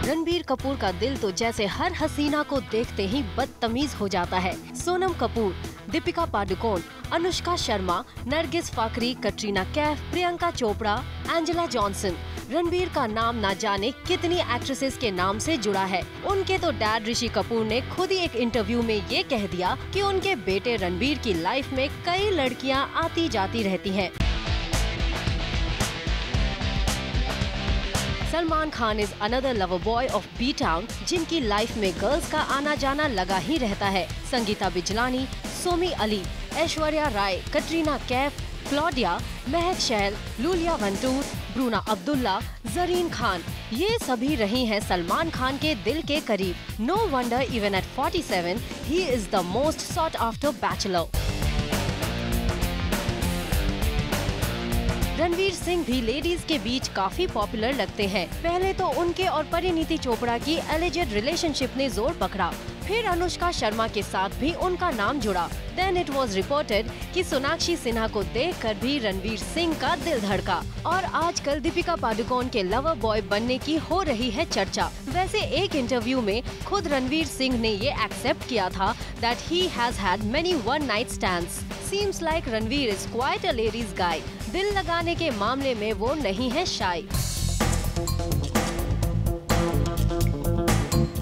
रणबीर कपूर का दिल तो जैसे हर हसीना को देखते ही बदतमीज हो जाता है। सोनम कपूर, दीपिका पादुकोण, अनुष्का शर्मा, नरगिस फाकरी, कटरीना कैफ, प्रियंका चोपड़ा, एंजेला जॉनसन, रणबीर का नाम ना जाने कितनी एक्ट्रेसेस के नाम से जुड़ा है। उनके तो डैड ऋषि कपूर ने खुद ही एक इंटरव्यू में ये कह दिया कि उनके बेटे रणबीर की लाइफ में कई लड़कियां आती जाती रहती हैं। Salman Khan is another lover boy of B town, जिनकी लाइफ में गर्ल्स का आना जाना लगा ही रहता है। Sangeeta Bijlani, Somi Ali, Aishwarya Rai, Katrina Kaif, Claudia, Mahek Chahal, Iulia Vantur, Bruna Abdullah, Zareen Khan, ये सभी रही हैं सलमान खान के दिल के करीब। No wonder even at 47 he is the most sought after bachelor. Ranveer Singh भी लेडीज के बीच काफी पॉपुलर लगते हैं। पहले तो उनके और परिणीति चोपड़ा की एलिजेड रिलेशनशिप ने जोर पकड़ा, फिर अनुष्का शर्मा के साथ भी उनका नाम जुड़ा। देन इट वाज रिपोर्टेड कि सोनाक्षी सिन्हा को देखकर भी रणवीर सिंह का दिल धड़का। और आजकल दीपिका पादुकोण के लवर बॉय बनने की हो रही है चर्चा। वैसे एक इंटरव्यू में खुद रणवीर सिंह ने ये एक्सेप्ट किया था that he has had many one night stands. Seems like Ranveer is quite a ladies guy. दिल लगाने के मामले में वो नहीं है शाई।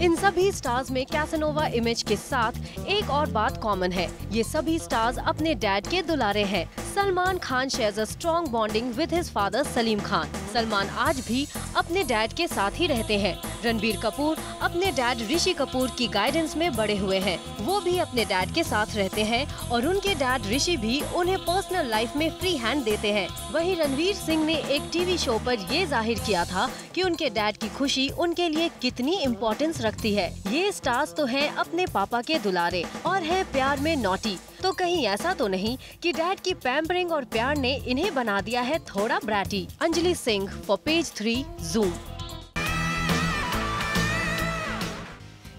इन सभी स्टार्स में कैसनोवा इमेज के साथ एक और बात कॉमन है, ये सभी स्टार्स अपने डैड के दुलारे हैं। Salman Khan shares a strong bonding with his father Salim Khan. Salman आज भी अपने डैड के साथ ही रहते हैं। रणबीर कपूर अपने डैड ऋषि कपूर की गाइडेंस में बड़े हुए हैं। वो भी अपने डैड के साथ रहते हैं और उनके डैड ऋषि भी उन्हें पर्सनल लाइफ में फ्री हैंड देते हैं। वहीं रणवीर सिंह ने एक टीवी शो पर ये जाहिर किया था कि उनके डैड की खुशी उनके लिए कितनी इम्पोर्टेंस रखती है। ये स्टार्स तो हैं अपने पापा के दुलारे और हैं प्यार में नॉटी। तो कहीं ऐसा तो नहीं कि डैड की पैम्परिंग और प्यार ने इन्हें बना दिया है थोड़ा bratty. Anjali Singh for page 3 zoom.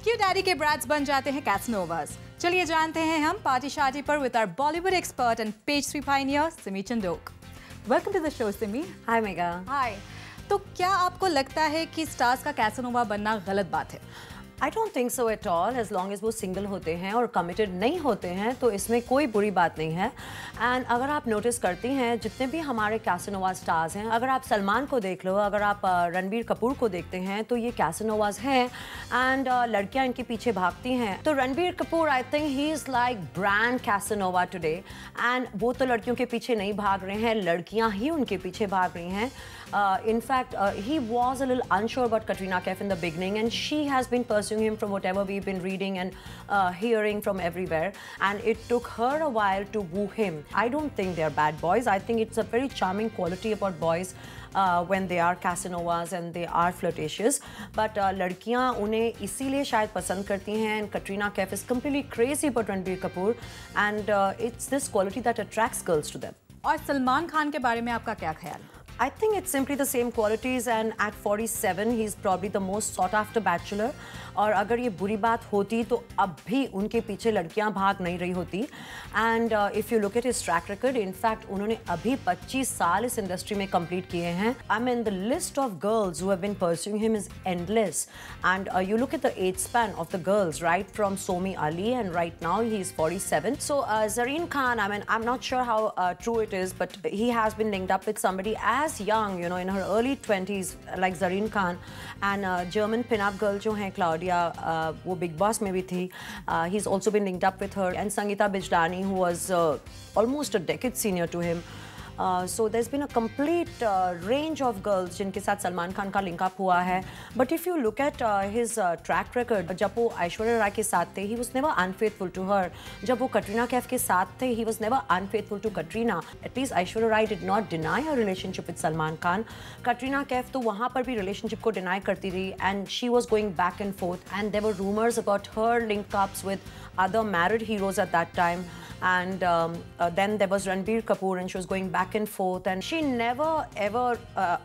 क्यों डैडी के ब्रैट्स बन जाते हैं कैसनोवास? चलिए जानते हैं हम पार्टी शादी पर with our Bollywood expert and page 3 pioneer Simi Chandok. Welcome to the show Simi. Hi Megha. Hi. तो क्या आपको लगता है कि स्टार्स का कैसनोवा बनना गलत बात है? I don't think so at all. As long as वो सिंगल होते हैं और कमिटेड नहीं होते हैं तो इसमें कोई बुरी बात नहीं है। एंड अगर आप नोटिस करती हैं जितने भी हमारे कैसनोवा स्टार्स हैं, अगर आप सलमान को देख लो, अगर आप रणबीर कपूर को देखते हैं तो ये कैसनोवाज हैं एंड लड़कियां इनके पीछे भागती हैं। तो Ranbir Kapoor I think he is like brand Casanova today. And वो तो लड़कियों के पीछे नहीं भाग रहे हैं, लड़कियाँ ही उनके पीछे भाग रही हैं। In fact, he was a little unsure about Katrina Kaif in the beginning, and she has been pursuing him from whatever we've been reading and hearing from everywhere. And it took her a while to woo him. I don't think they're bad boys. I think it's a very charming quality about boys when they are Casanovas and they are flirtatious. But लड़कियाँ उन्हें इसीलिए शायद पसंद करती हैं. And Katrina Kaif is completely crazy about Ranbir Kapoor, and it's this quality that attracts girls to them. और सलमान खान के बारे में आपका क्या ख्याल है? I think it's simply the same qualities, and at 47 he's probably the most sought after bachelor. और अगर ये बुरी बात होती तो अब भी उनके पीछे लड़कियां भाग नहीं रही होती। And if you look at his track record, in fact उन्होंने अभी 25 साल इस इंडस्ट्री में कंप्लीट किए हैं। I mean the list of girls who have been pursuing him is endless. And you look at the age span of the girls right from Somi Ali and right now he is 47. So Zareen Khan, I mean, I'm not sure how true it is, but he has been linked up with somebody as young, you know, in her early 20s, like Zareen Khan. And German pin-up girl जो हैं Claudia, वो big boss में भी थी. He's also been linked up with her. And Sangeeta Bijlani, who was almost a decade senior to him. So there's been a complete range of girls जिनके साथ सलमान खान का link up हुआ है. But if you look at his track record, जब वो ऐश्वर्या राय के साथ थे, he was never unfaithful to her. जब वो कटरीना कैफ के साथ थे, he was never unfaithful to Katrina. At least Aishwarya Rai did not deny her relationship with Salman Khan. Katrina Kaif तो वहाँ पर भी relationship को deny करती रही, and she was going back and forth. And there were rumors about her link ups with other married heroes at that time. And then there was Ranbir Kapoor, and she was going back and forth, and she never ever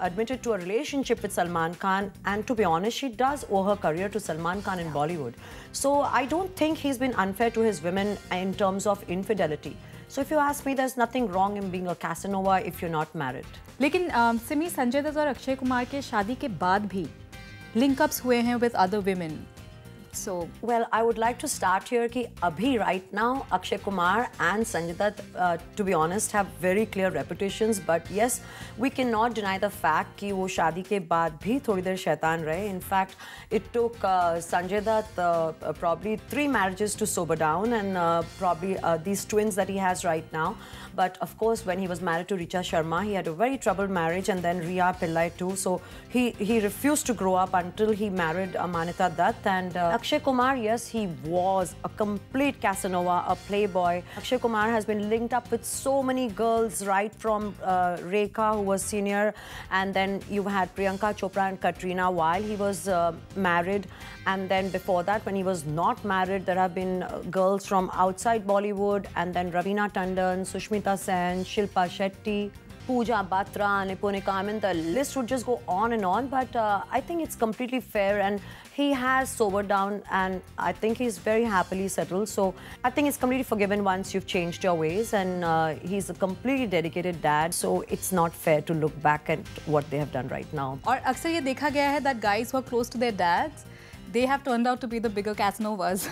admitted to a relationship with Salman Khan. And to be honest, she does owe her career to Salman Khan in Bollywood. So I don't think he's been unfair to his women in terms of infidelity. So if you ask me, there's nothing wrong in being a Casanova if you're not married. लेकिन सिमी, संजय दत्त और अक्षय कुमार के शादी के बाद भी link-ups हुए हैं with other women. So, well, I would like to start here कि अभी right now Akshay Kumar and Sanjay Dutt, to be honest, have very clear reputations. But yes, we cannot deny the fact कि वो शादी के बाद भी थोड़ी देर शैतान रहे. In fact, it took Sanjay Dutt probably 3 marriages to sober down, and probably these twins that he has right now. But of course, when he was married to Richa Sharma, he had a very troubled marriage, and then Riya Pillai too. So he refused to grow up until he married Manita Dutt. And Akshay Kumar, yes, he was a complete Casanova, a playboy. Akshay Kumar has been linked up with so many girls, right from Rekha, who was senior, and then you had Priyanka Chopra and Katrina while he was married. And then before that, when he was not married, there have been girls from outside Bollywood, and then Raveena Tandon, Sushmita Sen, Shilpa Shetty, Pooja Batra, Nipunika. I mean, the list would just go on and on, but I think it's completely fair, and he has sobered down, and I think he's very happily settled. So I think it's completely forgiven once you've changed your ways, and he's a completely dedicated dad, so it's not fair to look back at what they have done right now. और अक्सर ये देखा गया है that guys who are close to their dads, they have turned out to be the bigger Casanovas.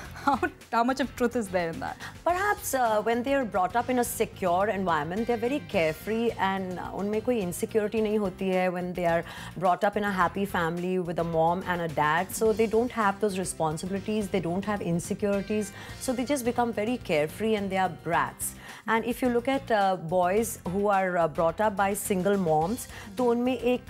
How much of truth is there in that? Perhaps when they are brought up in a secure environment, they are very carefree, and उनमें कोई insecurity नहीं होती है. When they are brought up in a happy family with a mom and a dad, so they don't have those responsibilities, they don't have insecurities, so they just become very carefree, and they are brats. And if you look at boys who are brought up by single moms, तो उनमें एक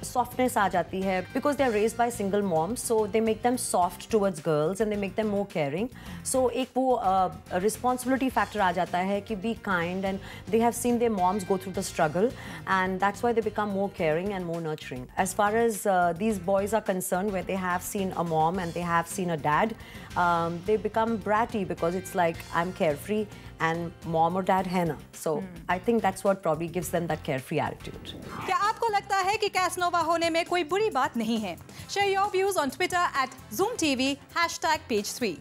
softness आ जाती है, because they are raised by single moms, so they make them soft towards girls and they make them more caring. So एक वो responsibility factor आ जाता है कि be kind, and they have seen their moms go through the struggle, and that's why they become more caring and more nurturing. As far as these boys are concerned, where they have seen a mom and they have seen a dad, they become bratty, because it's like, I'm carefree and mom or dad है ना. So I think that's what probably gives them that carefree attitude. क्या आपको लगता है कि Casanova होने में कोई बुरी बात नहीं है? Share your views on Twitter @ZoomTV #page3.